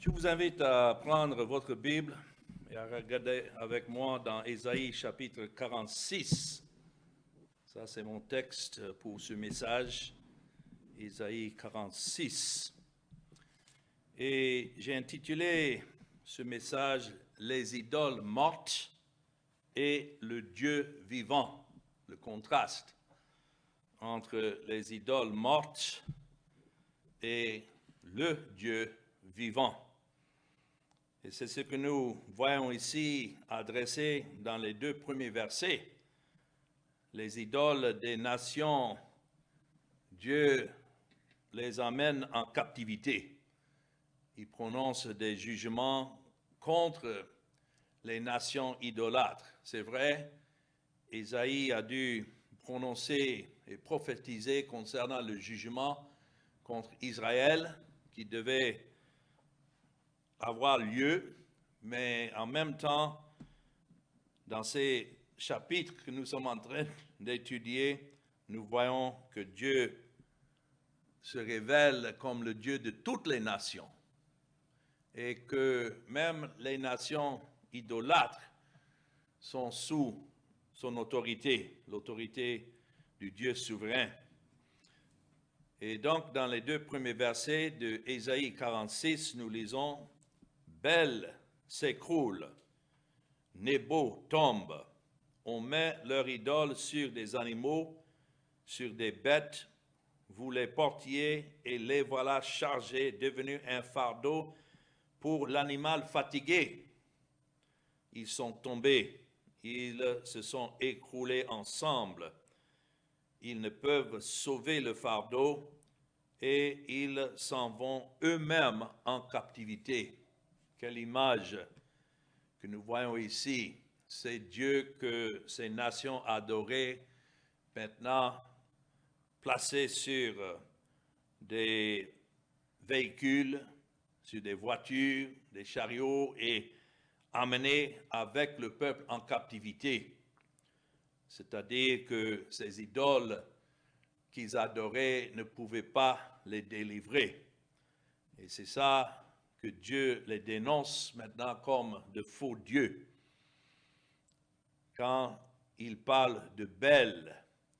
Je vous invite à prendre votre Bible et à regarder avec moi dans Ésaïe chapitre 46. Ça, c'est mon texte pour ce message, Ésaïe 46. Et j'ai intitulé ce message « Les idoles mortes et le Dieu vivant », le contraste entre les idoles mortes et le Dieu vivant. Et c'est ce que nous voyons ici adressé dans les deux premiers versets. Les idoles des nations, Dieu les emmène en captivité. Il prononce des jugements contre les nations idolâtres. C'est vrai, Ésaïe a dû prononcer et prophétiser concernant le jugement contre Israël qui devait avoir lieu, mais en même temps, dans ces chapitres que nous sommes en train d'étudier, nous voyons que Dieu se révèle comme le Dieu de toutes les nations et que même les nations idolâtres sont sous son autorité, l'autorité du Dieu souverain. Et donc, dans les deux premiers versets de Ésaïe 46, nous lisons « Bel s'écroule, Nebo tombe, on met leur idole sur des animaux, sur des bêtes, vous les portiez et les voilà chargés, devenus un fardeau pour l'animal fatigué. Ils sont tombés, ils se sont écroulés ensemble. Ils ne peuvent sauver le fardeau et ils s'en vont eux-mêmes en captivité. » Quelle image que nous voyons ici. C'est Dieu que ces nations adoraient, maintenant placés sur des véhicules, sur des voitures, des chariots et amenés avec le peuple en captivité. C'est-à-dire que ces idoles qu'ils adoraient ne pouvaient pas les délivrer. Et c'est ça que Dieu les dénonce maintenant comme de faux dieux. Quand il parle de Bel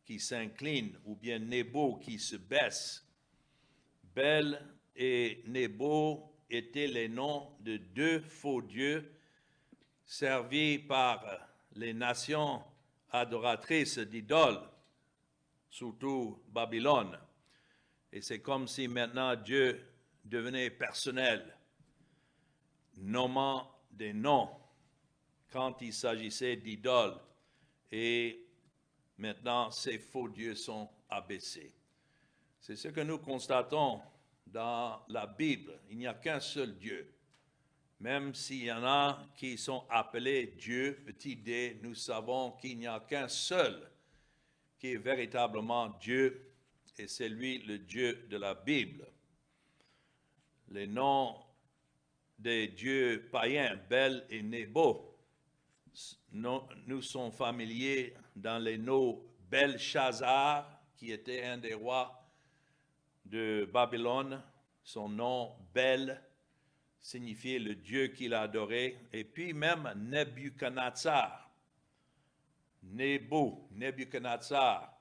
qui s'incline ou bien Nebo qui se baisse, Bel et Nebo étaient les noms de deux faux dieux servis par les nations adoratrices d'idoles, surtout Babylone. Et c'est comme si maintenant Dieu devenait personnel, nommant des noms quand il s'agissait d'idoles. Et maintenant, ces faux dieux sont abaissés. C'est ce que nous constatons dans la Bible. Il n'y a qu'un seul Dieu. Même s'il y en a qui sont appelés Dieu, petit d, nous savons qu'il n'y a qu'un seul qui est véritablement Dieu, et c'est lui le Dieu de la Bible. Les noms des dieux païens, Bel et Nebo, nous sont familiers dans les noms Belshazzar, qui était un des rois de Babylone. Son nom, Bel, signifiait le Dieu qu'il adorait. Et puis même Nebuchadnezzar, Nebo, Nebuchadnezzar,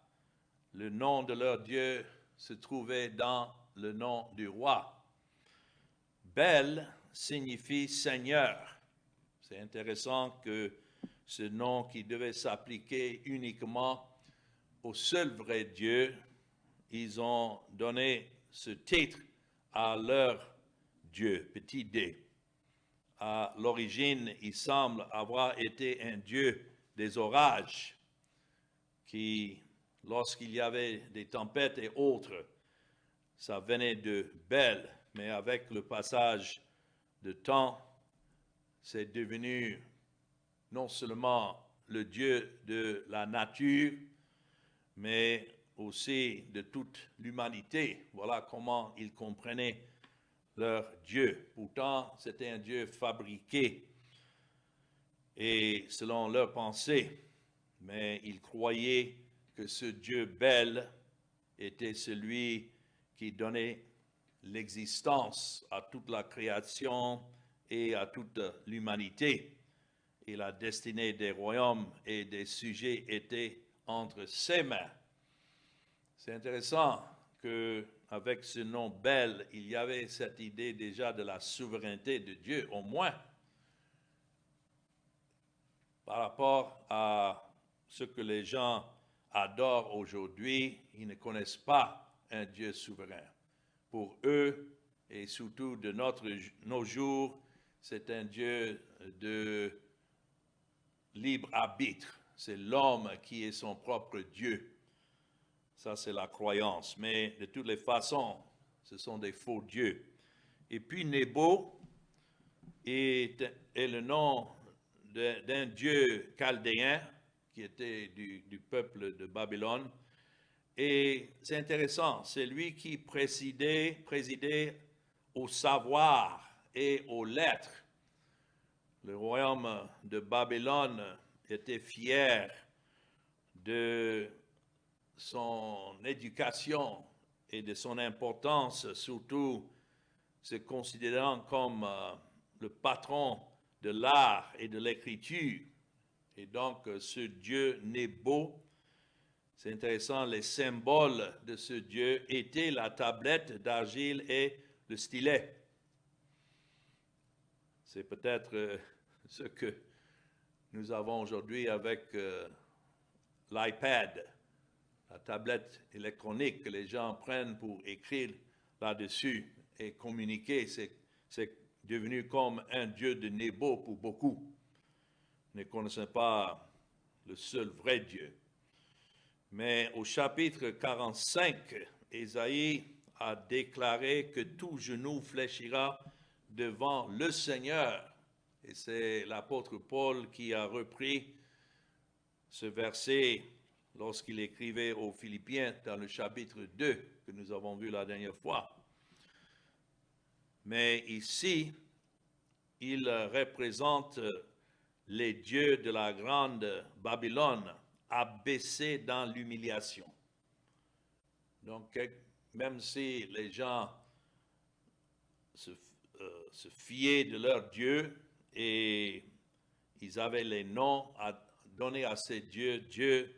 le nom de leur Dieu se trouvait dans le nom du roi. Bel signifie Seigneur. C'est intéressant que ce nom qui devait s'appliquer uniquement au seul vrai Dieu, ils ont donné ce titre à leur Dieu, petit d. À l'origine, il semble avoir été un Dieu des orages qui, lorsqu'il y avait des tempêtes et autres, ça venait de Bel, mais avec le passage de temps, c'est devenu non seulement le Dieu de la nature, mais aussi de toute l'humanité. Voilà comment ils comprenaient leur Dieu. Pourtant, c'était un Dieu fabriqué et selon leur pensée, mais ils croyaient que ce Dieu Bel était celui qui donnait l'existence, à toute la création et à toute l'humanité. Et la destinée des royaumes et des sujets était entre ses mains. C'est intéressant qu'avec ce nom Bel, il y avait cette idée déjà de la souveraineté de Dieu, au moins par rapport à ce que les gens adorent aujourd'hui. Ils ne connaissent pas un Dieu souverain. Pour eux, et surtout de nos jours, c'est un Dieu de libre arbitre. C'est l'homme qui est son propre Dieu. Ça, c'est la croyance. Mais de toutes les façons, ce sont des faux dieux. Et puis Nebo est le nom d'un dieu chaldéen qui était du peuple de Babylone. Et c'est intéressant, c'est lui qui présidait au savoir et aux lettres. Le royaume de Babylone était fier de son éducation et de son importance, surtout se considérant comme le patron de l'art et de l'écriture. Et donc, ce Dieu Nebo, c'est intéressant, les symboles de ce Dieu étaient la tablette d'argile et le stylet. C'est peut-être ce que nous avons aujourd'hui avec l'iPad, la tablette électronique que les gens prennent pour écrire là-dessus et communiquer. C'est devenu comme un Dieu de Nebo pour beaucoup. Ne connaissant pas le seul vrai Dieu. Mais au chapitre 45, Ésaïe a déclaré que tout genou fléchira devant le Seigneur. Et c'est l'apôtre Paul qui a repris ce verset lorsqu'il écrivait aux Philippiens dans le chapitre 2 que nous avons vu la dernière fois. Mais ici, il représente les dieux de la grande Babylone abaissés dans l'humiliation. Donc, même si les gens se fiaient de leur Dieu et ils avaient les noms à donner à ces dieux, Dieu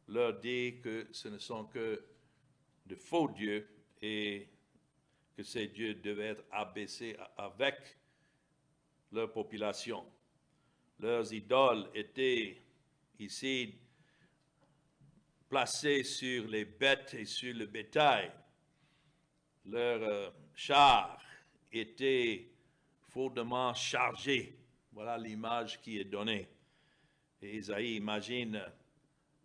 leur dit que ce ne sont que de faux dieux et que ces dieux devaient être abaissés avec leur population. Leurs idoles étaient ici placées sur les bêtes et sur le bétail. Leurs chars étaient fortement chargés. Voilà l'image qui est donnée. Et Isaïe imagine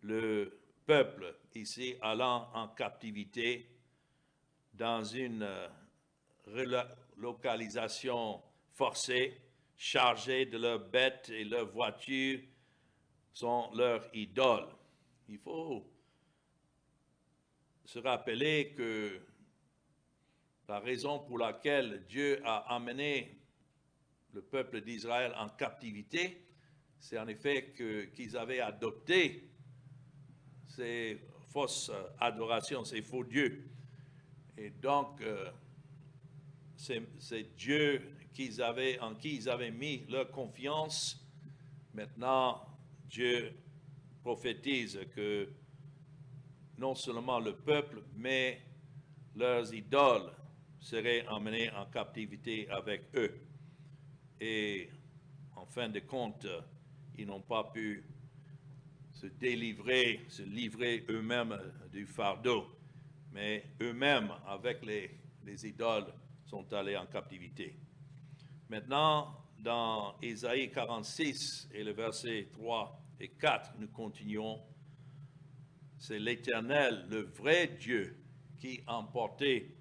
le peuple ici allant en captivité dans une relocalisation forcée, chargés de leurs bêtes et leurs voitures sont leurs idoles. Il faut se rappeler que la raison pour laquelle Dieu a amené le peuple d'Israël en captivité, c'est en effet qu'ils avaient adopté ces fausses adorations, ces faux dieux. Et donc, ces dieux en qui ils avaient mis leur confiance, maintenant, Dieu prophétise que non seulement le peuple, mais leurs idoles seraient emmenés en captivité avec eux. Et en fin de compte, ils n'ont pas pu se livrer eux-mêmes du fardeau, mais eux-mêmes, avec les idoles, sont allés en captivité. Maintenant, dans Ésaïe 46 et le verset 3 et 4, nous continuons. C'est l'Éternel, le vrai Dieu, qui emportait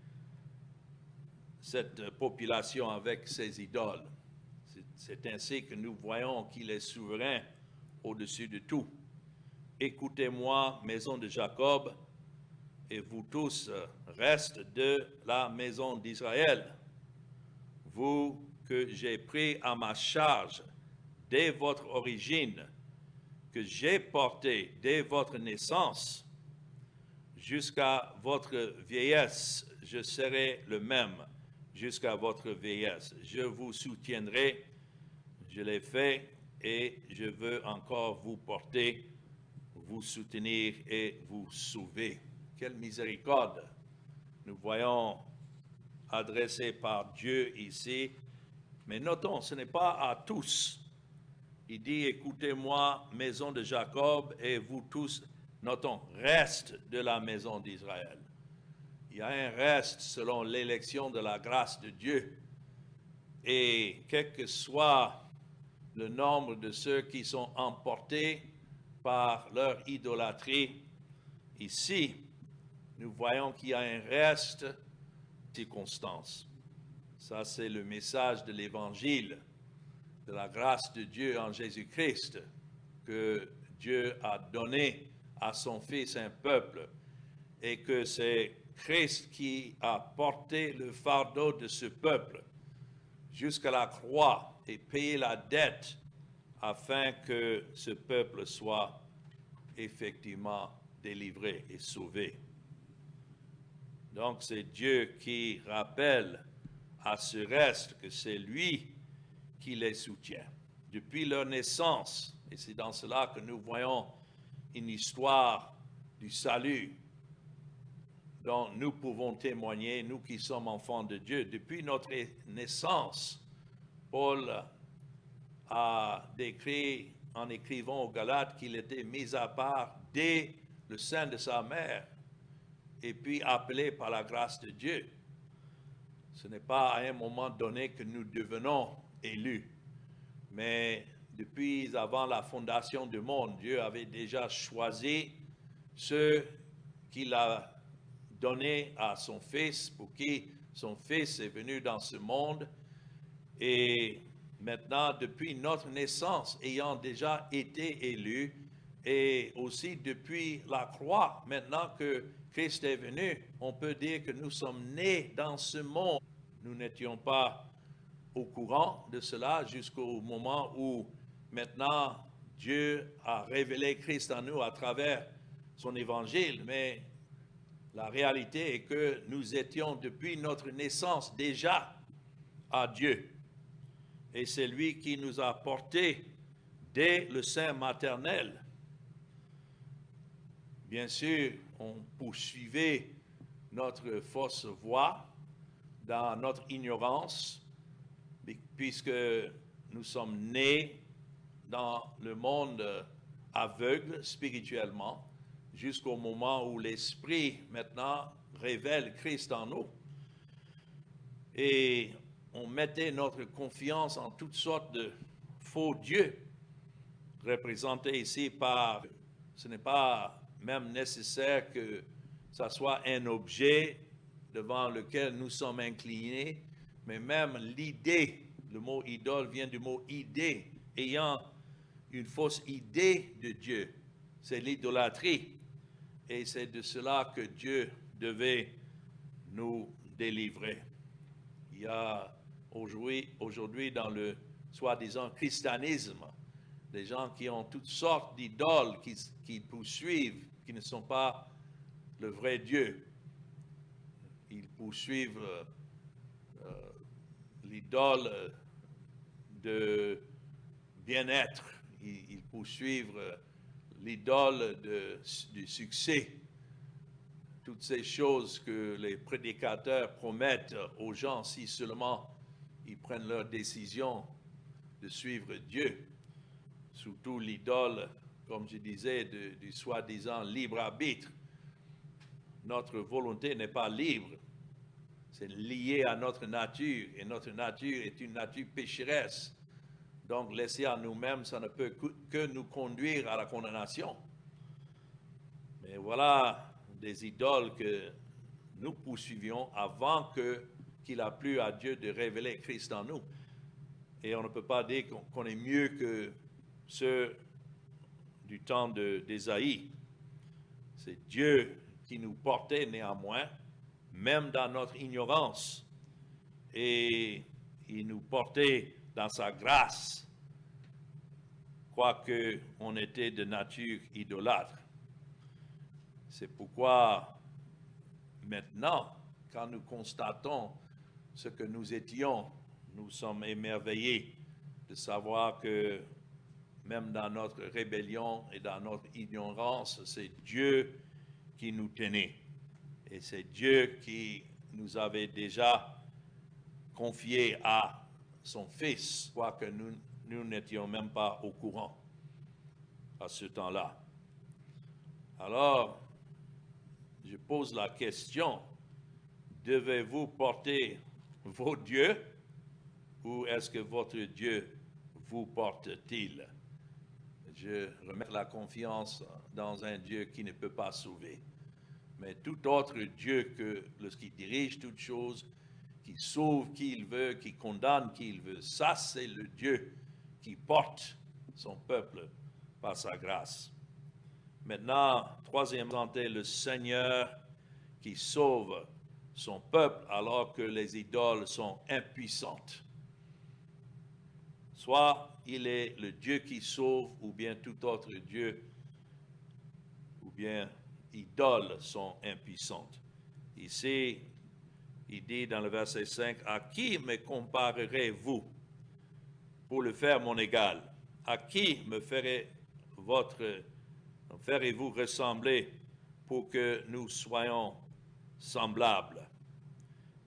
cette population avec ses idoles. C'est ainsi que nous voyons qu'il est souverain au-dessus de tout. Écoutez-moi, maison de Jacob, et vous tous, restes de la maison d'Israël, vous que j'ai pris à ma charge dès votre origine, que j'ai porté dès votre naissance. jusqu'à votre vieillesse, je serai le même jusqu'à votre vieillesse. Je vous soutiendrai, je l'ai fait et je veux encore vous porter, vous soutenir et vous sauver. Quelle miséricorde nous voyons adressée par Dieu ici. Mais notons, ce n'est pas à tous. Il dit, écoutez-moi, maison de Jacob, et vous tous, notons, reste de la maison d'Israël. Il y a un reste selon l'élection de la grâce de Dieu. Et quel que soit le nombre de ceux qui sont emportés par leur idolâtrie, ici, nous voyons qu'il y a un reste de circonstances. Ça, c'est le message de l'Évangile, de la grâce de Dieu en Jésus-Christ, que Dieu a donné à son Fils un peuple, et que c'est Christ qui a porté le fardeau de ce peuple jusqu'à la croix et payé la dette afin que ce peuple soit effectivement délivré et sauvé. Donc c'est Dieu qui rappelle à ce reste que c'est lui qui les soutient depuis leur naissance. Et c'est dans cela que nous voyons une histoire du salut dont nous pouvons témoigner, nous qui sommes enfants de Dieu. Depuis notre naissance, Paul a décrit en écrivant aux Galates qu'il était mis à part dès le sein de sa mère et puis appelé par la grâce de Dieu. Ce n'est pas à un moment donné que nous devenons élus, mais depuis avant la fondation du monde, Dieu avait déjà choisi ceux qu'il a donné à son Fils, pour qui son Fils est venu dans ce monde. Et maintenant, depuis notre naissance, ayant déjà été élus, et aussi depuis la croix, maintenant que Christ est venu, on peut dire que nous sommes nés dans ce monde. Nous n'étions pas au courant de cela jusqu'au moment où maintenant Dieu a révélé Christ en nous à travers son évangile, mais la réalité est que nous étions depuis notre naissance déjà à Dieu. Et c'est lui qui nous a portés dès le sein maternel. Bien sûr, on poursuivait notre fausse voie dans notre ignorance, puisque nous sommes nés dans le monde aveugle spirituellement, jusqu'au moment où l'Esprit maintenant révèle Christ en nous. Et on mettait notre confiance en toutes sortes de faux dieux, représentés ici par, ce n'est pas même nécessaire que ça soit un objet devant lequel nous sommes inclinés, mais même l'idée, le mot idole vient du mot idée, ayant une fausse idée de Dieu, c'est l'idolâtrie. Et c'est de cela que Dieu devait nous délivrer. Il y a aujourd'hui dans le soi-disant christianisme, des gens qui ont toutes sortes d'idoles qui poursuivent, qui ne sont pas le vrai Dieu. Ils poursuivent l'idole de bien-être. Ils poursuivent l'idole du succès. Toutes ces choses que les prédicateurs promettent aux gens si seulement ils prennent leur décision de suivre Dieu. Surtout l'idole, comme je disais, du soi-disant libre arbitre. Notre volonté n'est pas libre. C'est lié à notre nature, et notre nature est une nature pécheresse. Donc, laisser à nous-mêmes, ça ne peut que nous conduire à la condamnation. Mais voilà des idoles que nous poursuivions avant qu'il a plu à Dieu de révéler Christ en nous. Et on ne peut pas dire qu'on est mieux que ceux du temps d'Ésaïe. C'est Dieu qui nous portait néanmoins, même dans notre ignorance. Et il nous portait dans sa grâce, quoique on était de nature idolâtre. C'est pourquoi maintenant, quand nous constatons ce que nous étions, nous sommes émerveillés de savoir que même dans notre rébellion et dans notre ignorance, c'est Dieu qui nous tenait. Et c'est Dieu qui nous avait déjà confié à son Fils, quoique nous n'étions même pas au courant à ce temps-là. Alors, je pose la question, devez-vous porter vos dieux ou est-ce que votre Dieu vous porte-t-il? Je remets la confiance dans un Dieu qui ne peut pas sauver. Mais tout autre Dieu que lorsqu'il dirige toutes choses, qui sauve qui il veut, qui condamne qui il veut, ça c'est le Dieu qui porte son peuple par sa grâce. Maintenant, troisièmement, est le Seigneur qui sauve son peuple alors que les idoles sont impuissantes. Soit il est le Dieu qui sauve, ou bien tout autre Dieu, ou bien idoles sont impuissantes. Ici, il dit dans le verset 5, « À qui me comparerez-vous pour le faire mon égal? À qui me ferez-vous ressembler pour que nous soyons semblables?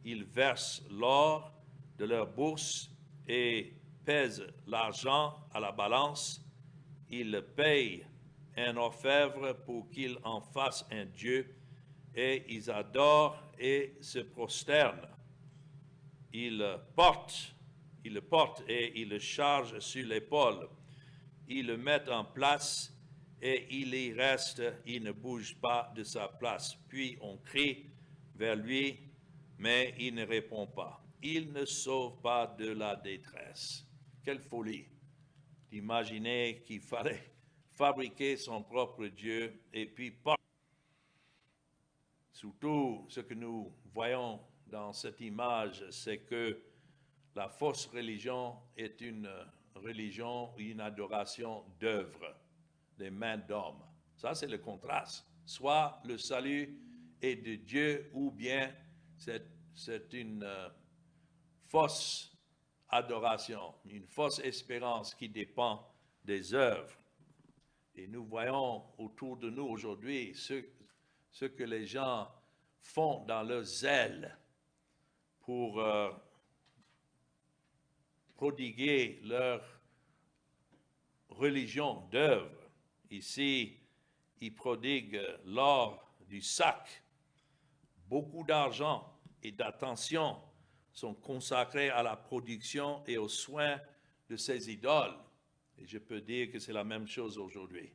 Ils versent l'or de leur bourse et pèsent l'argent à la balance. Ils payent un orfèvre pour qu'il en fasse un Dieu, et ils adorent et se prosternent. Ils le portent et ils le chargent sur l'épaule. Ils le mettent en place et il y reste, il ne bouge pas de sa place. Puis on crie vers lui, mais il ne répond pas. Il ne sauve pas de la détresse. Quelle folie d'imaginer qu'il fallait fabriquer son propre Dieu et puis surtout ce que nous voyons dans cette image, c'est que la fausse religion est une religion, une adoration d'œuvres, des mains d'hommes. Ça, c'est le contraste. Soit le salut est de Dieu ou bien c'est une fausse adoration, une fausse espérance qui dépend des œuvres. Et nous voyons autour de nous aujourd'hui ce que les gens font dans leur zèle pour prodiguer leur religion d'œuvre. Ici, ils prodiguent l'or du sac. Beaucoup d'argent et d'attention sont consacrés à la production et aux soins de ces idoles. Et je peux dire que c'est la même chose aujourd'hui.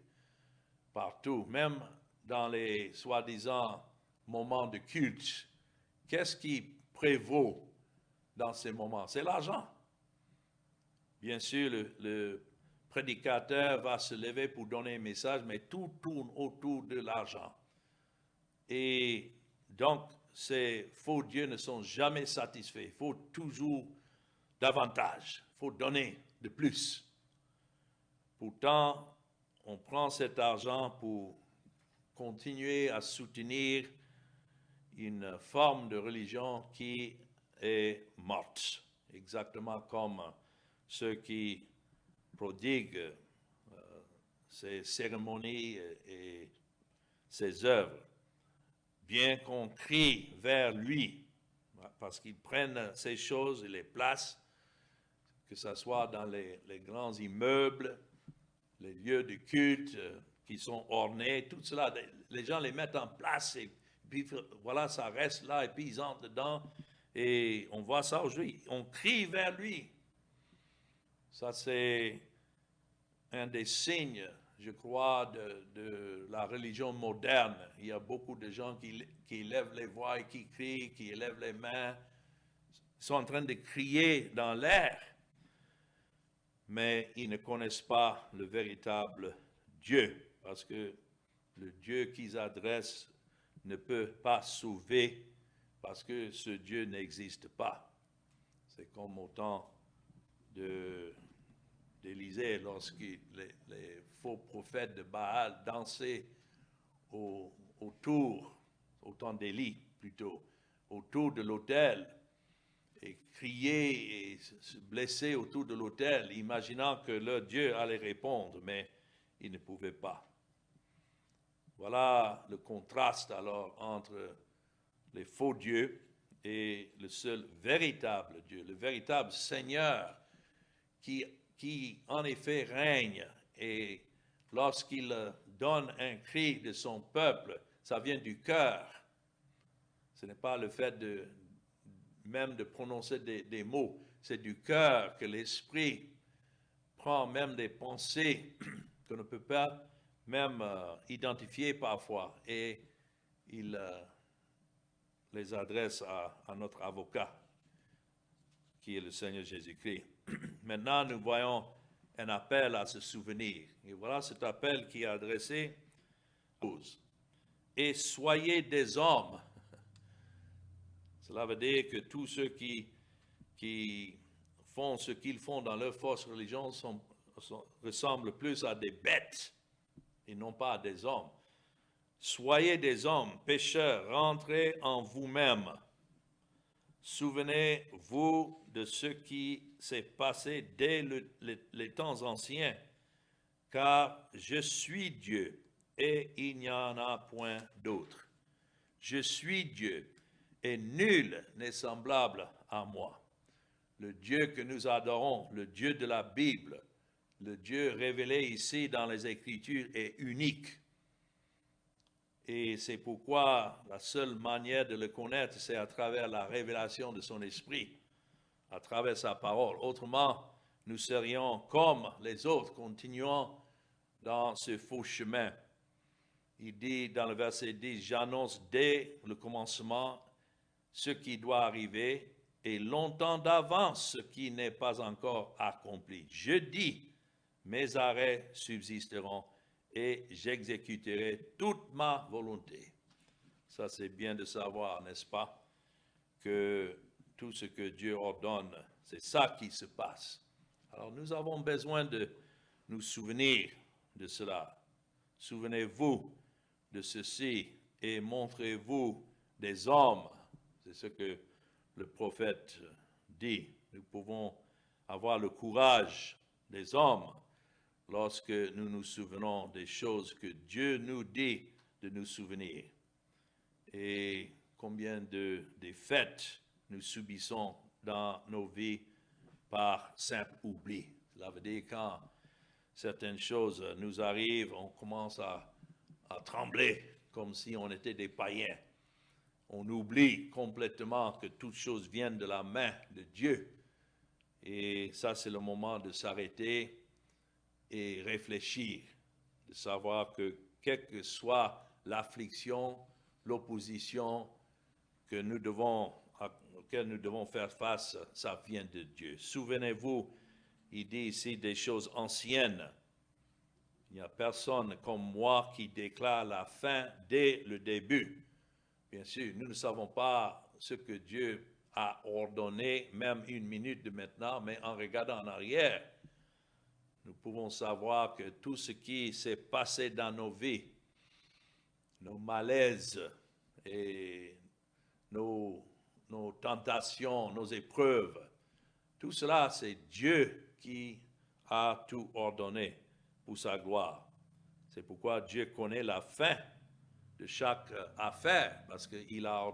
Partout, même dans les soi-disant moments de culte, qu'est-ce qui prévaut dans ces moments? C'est l'argent. Bien sûr, le prédicateur va se lever pour donner un message, mais tout tourne autour de l'argent. Et donc, ces faux dieux ne sont jamais satisfaits. Il faut toujours davantage. Il faut donner de plus. Pourtant, on prend cet argent pour continuer à soutenir une forme de religion qui est morte, exactement comme ceux qui prodiguent ces cérémonies et ces œuvres. Bien qu'on crie vers lui, parce qu'ils prennent ces choses et les placent, que ce soit dans les grands immeubles, les lieux de culte qui sont ornés, tout cela, les gens les mettent en place et puis voilà, ça reste là et puis ils entrent dedans et on voit ça aujourd'hui. On crie vers lui. Ça, c'est un des signes, je crois, de la religion moderne. Il y a beaucoup de gens qui lèvent les voix et qui crient, qui élèvent les mains, sont en train de crier dans l'air, mais ils ne connaissent pas le véritable Dieu, parce que le Dieu qu'ils adressent ne peut pas sauver, parce que ce Dieu n'existe pas. C'est comme au temps d'Élisée, lorsque les faux prophètes de Baal dansaient au au temps d'Élie plutôt, autour de l'autel, et crier et se blesser autour de l'autel, imaginant que leur Dieu allait répondre, mais il ne pouvait pas. Voilà le contraste alors entre les faux dieux et le seul véritable Dieu, le véritable Seigneur qui en effet règne. Et lorsqu'il donne un cri de son peuple, ça vient du cœur. Ce n'est pas le fait même de prononcer des mots, c'est du cœur que l'esprit prend même des pensées qu'on ne peut pas même identifier parfois, et il les adresse à notre avocat, qui est le Seigneur Jésus-Christ. Maintenant, nous voyons un appel à se souvenir. Et voilà cet appel qui est adressé aux et soyez des hommes. Cela veut dire que tous ceux qui font ce qu'ils font dans leur fausse religion ressemblent plus à des bêtes et non pas à des hommes. Soyez des hommes, pécheurs, rentrez en vous-même. Souvenez-vous de ce qui s'est passé dès les temps anciens, car je suis Dieu et il n'y en a point d'autre. Je suis Dieu et nul n'est semblable à moi. Le Dieu que nous adorons, le Dieu de la Bible, le Dieu révélé ici dans les Écritures est unique. Et c'est pourquoi la seule manière de le connaître, c'est à travers la révélation de son esprit, à travers sa parole. Autrement, nous serions comme les autres, continuant dans ce faux chemin. Il dit dans le verset 10, « J'annonce dès le commencement ce qui doit arriver et longtemps d'avance ce qui n'est pas encore accompli. Je dis, mes arrêts subsisteront et j'exécuterai toute ma volonté. » Ça, c'est bien de savoir, n'est-ce pas, que tout ce que Dieu ordonne, c'est ça qui se passe. Alors, nous avons besoin de nous souvenir de cela. Souvenez-vous de ceci et montrez-vous des hommes. C'est ce que le prophète dit. Nous pouvons avoir le courage des hommes lorsque nous nous souvenons des choses que Dieu nous dit de nous souvenir. Et combien de défaites nous subissons dans nos vies par simple oubli. Cela veut dire quand certaines choses nous arrivent, on commence à trembler comme si on était des païens. On oublie complètement que toutes choses viennent de la main de Dieu. Et ça, c'est le moment de s'arrêter et réfléchir, de savoir que quelle que soit l'affliction, l'opposition auquel nous devons faire face, ça vient de Dieu. Souvenez-vous, il dit ici des choses anciennes. Il n'y a personne comme moi qui déclare la fin dès le début. Bien sûr, nous ne savons pas ce que Dieu a ordonné, même une minute de maintenant, mais en regardant en arrière, nous pouvons savoir que tout ce qui s'est passé dans nos vies, nos malaises et nos tentations, nos épreuves, tout cela, c'est Dieu qui a tout ordonné pour sa gloire. C'est pourquoi Dieu connaît la fin de chaque affaire, parce qu'il a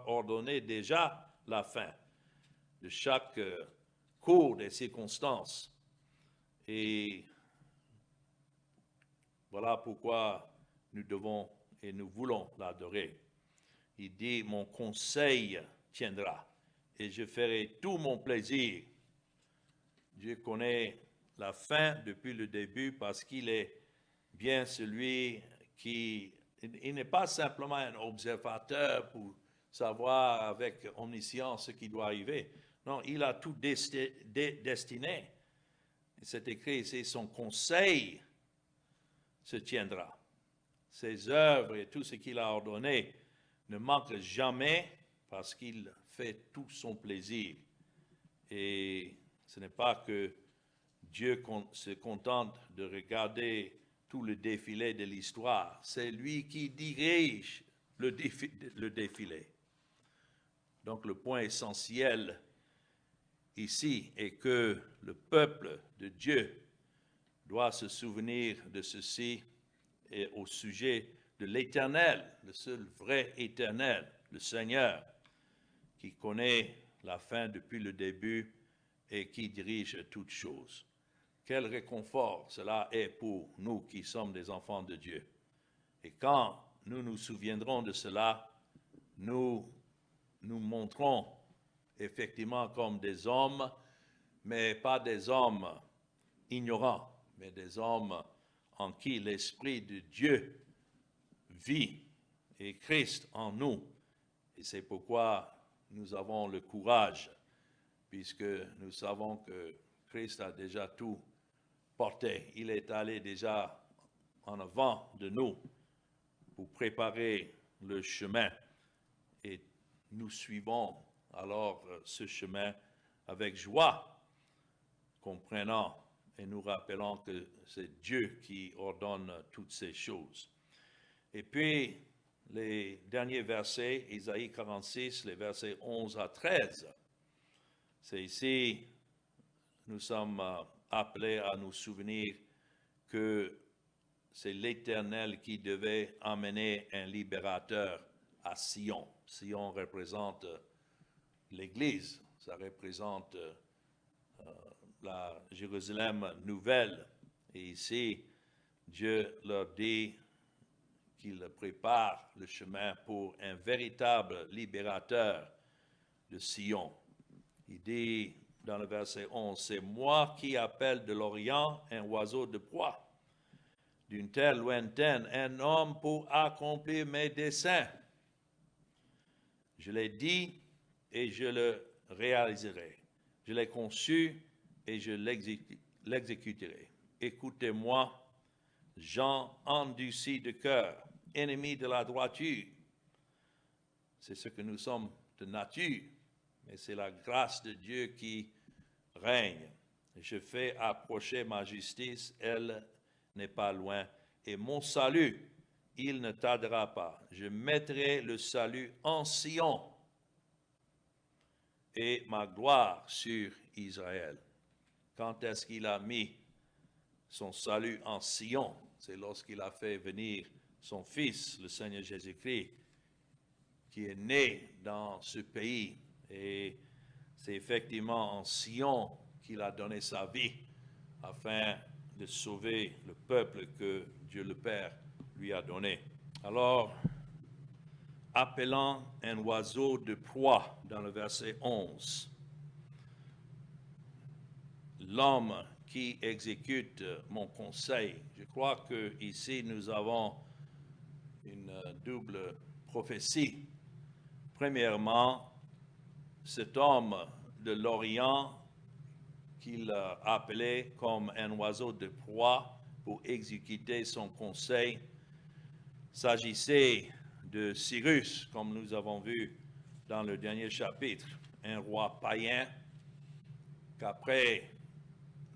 ordonné déjà la fin de chaque cours des circonstances. Et voilà pourquoi nous devons et nous voulons l'adorer. Il dit, « Mon conseil tiendra et je ferai tout mon plaisir. » Dieu connaît la fin depuis le début parce qu'il est bien celui qui... Il n'est pas simplement un observateur pour savoir avec omniscience ce qui doit arriver. Non, il a tout destiné. C'est écrit ici, son conseil se tiendra. Ses œuvres et tout ce qu'il a ordonné ne manquent jamais parce qu'il fait tout son plaisir. Et ce n'est pas que Dieu se contente de regarder tout le défilé de l'histoire. C'est lui qui dirige le défilé. Donc le point essentiel ici est que le peuple de Dieu doit se souvenir de ceci et au sujet de l'Éternel, le seul vrai Éternel, le Seigneur, qui connaît la fin depuis le début et qui dirige toutes choses. Quel réconfort cela est pour nous qui sommes des enfants de Dieu. Et quand nous nous souviendrons de cela, nous nous montrons effectivement comme des hommes, mais pas des hommes ignorants, mais des hommes en qui l'Esprit de Dieu vit et Christ en nous. Et c'est pourquoi nous avons le courage, puisque nous savons que Christ a déjà tout porté. Il est allé déjà en avant de nous pour préparer le chemin. Et nous suivons alors ce chemin avec joie, comprenant et nous rappelant que c'est Dieu qui ordonne toutes ces choses. Et puis, les derniers versets, Isaïe 46, les versets 11 à 13, c'est ici, nous sommes appelés à nous souvenir que c'est l'Éternel qui devait amener un libérateur à Sion. Sion représente l'Église, ça représente la Jérusalem nouvelle. Et ici, Dieu leur dit qu'il prépare le chemin pour un véritable libérateur de Sion. Il dit dans le verset 11, « C'est moi qui appelle de l'Orient un oiseau de proie, d'une terre lointaine, un homme pour accomplir mes desseins. Je l'ai dit et je le réaliserai. Je l'ai conçu et je l'exécuterai. Écoutez-moi, gens endurcis de cœur, ennemis de la droiture. » C'est ce que nous sommes de nature, mais c'est la grâce de Dieu qui règne. Je fais approcher ma justice, elle n'est pas loin, et mon salut, il ne tardera pas. Je mettrai le salut en Sion et ma gloire sur Israël. Quand est-ce qu'il a mis son salut en Sion? C'est lorsqu'il a fait venir son Fils, le Seigneur Jésus-Christ, qui est né dans ce pays. Et c'est effectivement en Sion qu'il a donné sa vie afin de sauver le peuple que Dieu le Père lui a donné. Alors, appelant un oiseau de proie dans le verset 11, l'homme qui exécute mon conseil. Je crois qu'ici nous avons une double prophétie. Premièrement, cet homme de l'Orient qu'il appelait comme un oiseau de proie pour exécuter son conseil, s'agissait de Cyrus, comme nous avons vu dans le dernier chapitre, un roi païen qu'après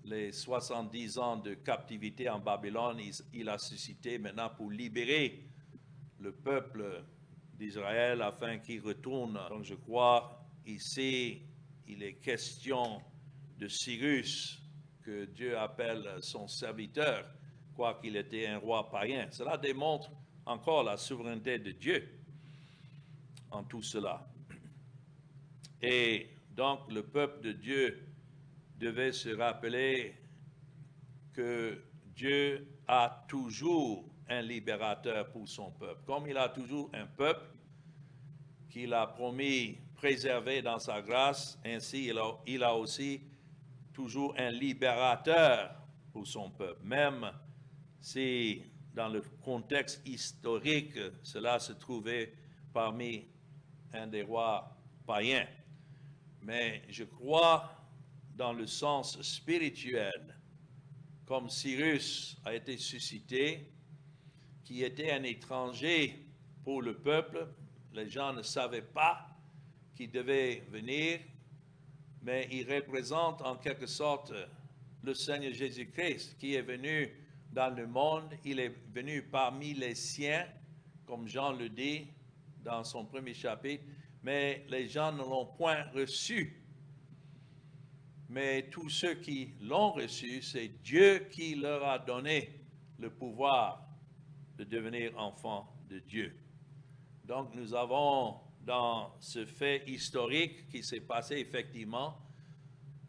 les 70 ans de captivité en Babylone, il a suscité maintenant pour libérer le peuple d'Israël afin qu'il retourne. Donc je crois ici, il est question de Cyrus, que Dieu appelle son serviteur, quoiqu'il était un roi païen. Cela démontre encore la souveraineté de Dieu en tout cela. Et donc le peuple de Dieu devait se rappeler que Dieu a toujours un libérateur pour son peuple. Comme il a toujours un peuple qu'il a promis préserver dans sa grâce, ainsi il a aussi toujours un libérateur pour son peuple. Même si dans le contexte historique, cela se trouvait parmi un des rois païens. Mais je crois dans le sens spirituel, comme Cyrus a été suscité, qui était un étranger pour le peuple. Les gens ne savaient pas qu'il devait venir, mais il représente en quelque sorte le Seigneur Jésus-Christ qui est venu dans le monde, il est venu parmi les siens, comme Jean le dit dans son premier chapitre, mais les gens ne l'ont point reçu. Mais tous ceux qui l'ont reçu, c'est Dieu qui leur a donné le pouvoir de devenir enfants de Dieu. Donc nous avons dans ce fait historique qui s'est passé effectivement,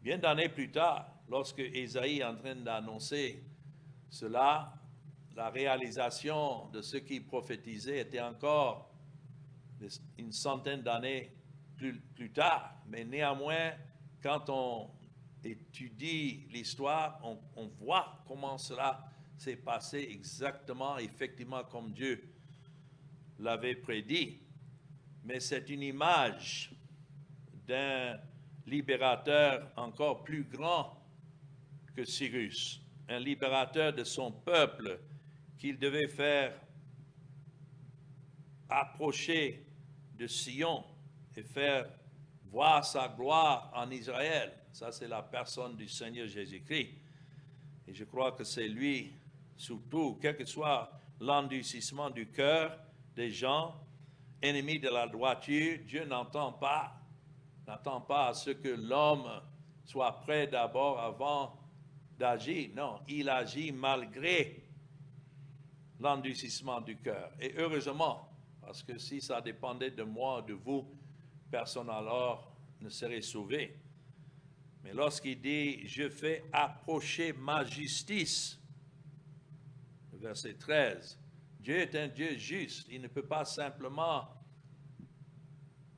bien d'années plus tard, lorsque Ésaïe est en train d'annoncer cela, la réalisation de ce qu'il prophétisait était encore une centaine d'années plus tard. Mais néanmoins, quand on étudie l'histoire, on voit comment cela s'est passé exactement, effectivement, comme Dieu l'avait prédit. Mais c'est une image d'un libérateur encore plus grand que Cyrus, un libérateur de son peuple qu'il devait faire approcher de Sion et faire voir sa gloire en Israël. Ça, c'est la personne du Seigneur Jésus-Christ. Et je crois que c'est lui, surtout, quel que soit l'endurcissement du cœur des gens, ennemis de la droiture, Dieu n'attend pas à ce que l'homme soit prêt d'abord avant d'agir. Non, il agit malgré l'endurcissement du cœur. Et heureusement, parce que si ça dépendait de moi, de vous, personne alors ne serait sauvé. Mais lorsqu'il dit « Je fais approcher ma justice », verset 13, Dieu est un Dieu juste. Il ne peut pas simplement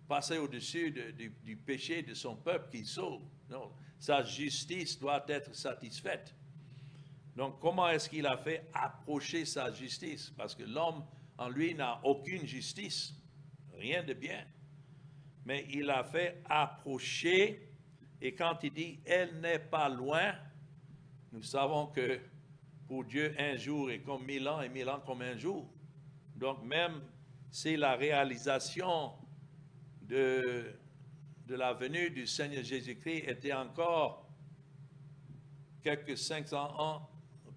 passer au-dessus du péché de son peuple qu'il sauve. Non, sa justice doit être satisfaite. Donc, comment est-ce qu'il a fait approcher sa justice? Parce que l'homme en lui n'a aucune justice, rien de bien. Mais il a fait approcher, et quand il dit « elle n'est pas loin », nous savons que pour Dieu, un jour est comme 1000 ans et 1000 ans comme un jour. Donc, même si la réalisation de la venue du Seigneur Jésus-Christ était encore quelques 500 ans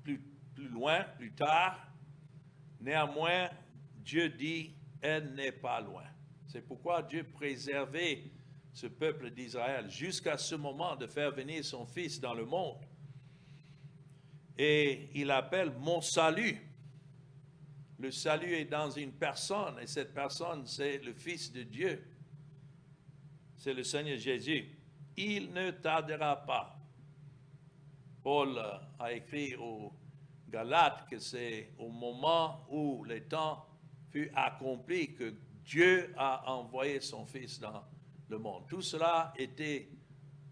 plus loin, plus tard, néanmoins, Dieu dit, elle n'est pas loin. C'est pourquoi Dieu préservait ce peuple d'Israël jusqu'à ce moment de faire venir son Fils dans le monde. Et il appelle mon salut. Le salut est dans une personne, et cette personne, c'est le Fils de Dieu. C'est le Seigneur Jésus. Il ne tardera pas. Paul a écrit aux Galates que c'est au moment où le temps fut accompli que Dieu a envoyé son Fils dans le monde. Tout cela était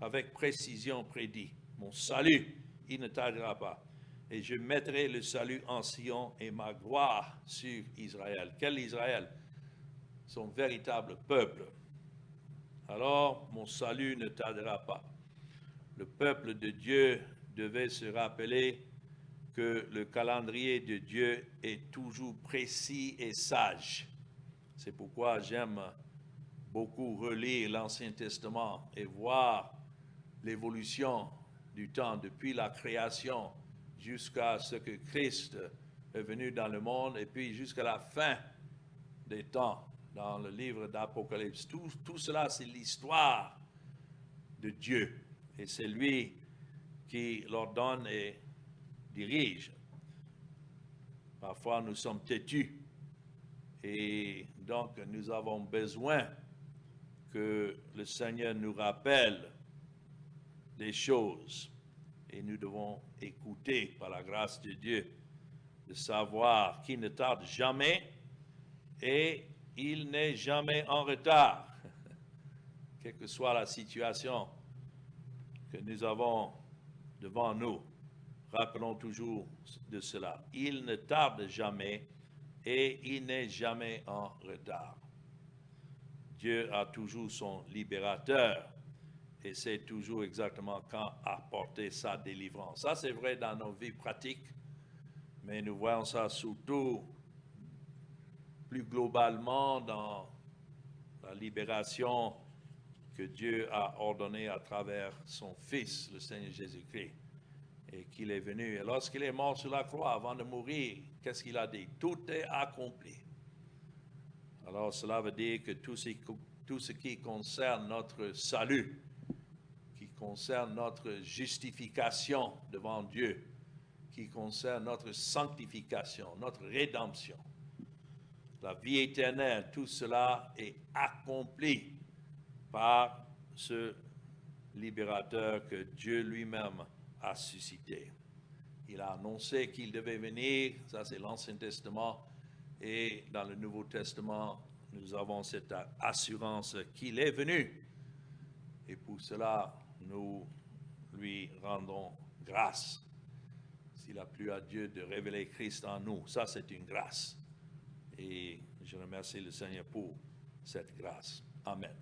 avec précision prédit. Mon salut, il ne tardera pas. Et je mettrai le salut en Sion et ma gloire sur Israël. Quel Israël? Son véritable peuple. Alors, mon salut ne tardera pas. Le peuple de Dieu devait se rappeler que le calendrier de Dieu est toujours précis et sage. C'est pourquoi j'aime beaucoup relire l'Ancien Testament et voir l'évolution du temps depuis la création jusqu'à ce que Christ est venu dans le monde et puis jusqu'à la fin des temps dans le livre d'Apocalypse. Tout cela, c'est l'histoire de Dieu et c'est lui qui l'ordonne et dirige. Parfois, nous sommes têtus et donc nous avons besoin que le Seigneur nous rappelle des choses et nous devons écouter par la grâce de Dieu de savoir qu'il ne tarde jamais et il n'est jamais en retard. Quelle que soit la situation que nous avons devant nous, rappelons toujours de cela. Il ne tarde jamais et il n'est jamais en retard. Dieu a toujours son libérateur et sait toujours exactement quand apporter sa délivrance. Ça, c'est vrai dans nos vies pratiques, mais nous voyons ça surtout plus globalement dans la libération que Dieu a ordonnée à travers son Fils, le Seigneur Jésus-Christ. et qu'il est venu. Et lorsqu'il est mort sur la croix, avant de mourir, qu'est-ce qu'il a dit? Tout est accompli. Alors cela veut dire que tout ce qui concerne notre salut, qui concerne notre justification devant Dieu, qui concerne notre sanctification, notre rédemption, la vie éternelle, tout cela est accompli par ce libérateur que Dieu lui-même a suscité. Il a annoncé qu'il devait venir, ça c'est l'Ancien Testament, et dans le Nouveau Testament, nous avons cette assurance qu'il est venu. Et pour cela, nous lui rendons grâce. S'il a plu à Dieu de révéler Christ en nous, ça c'est une grâce. Et je remercie le Seigneur pour cette grâce. Amen.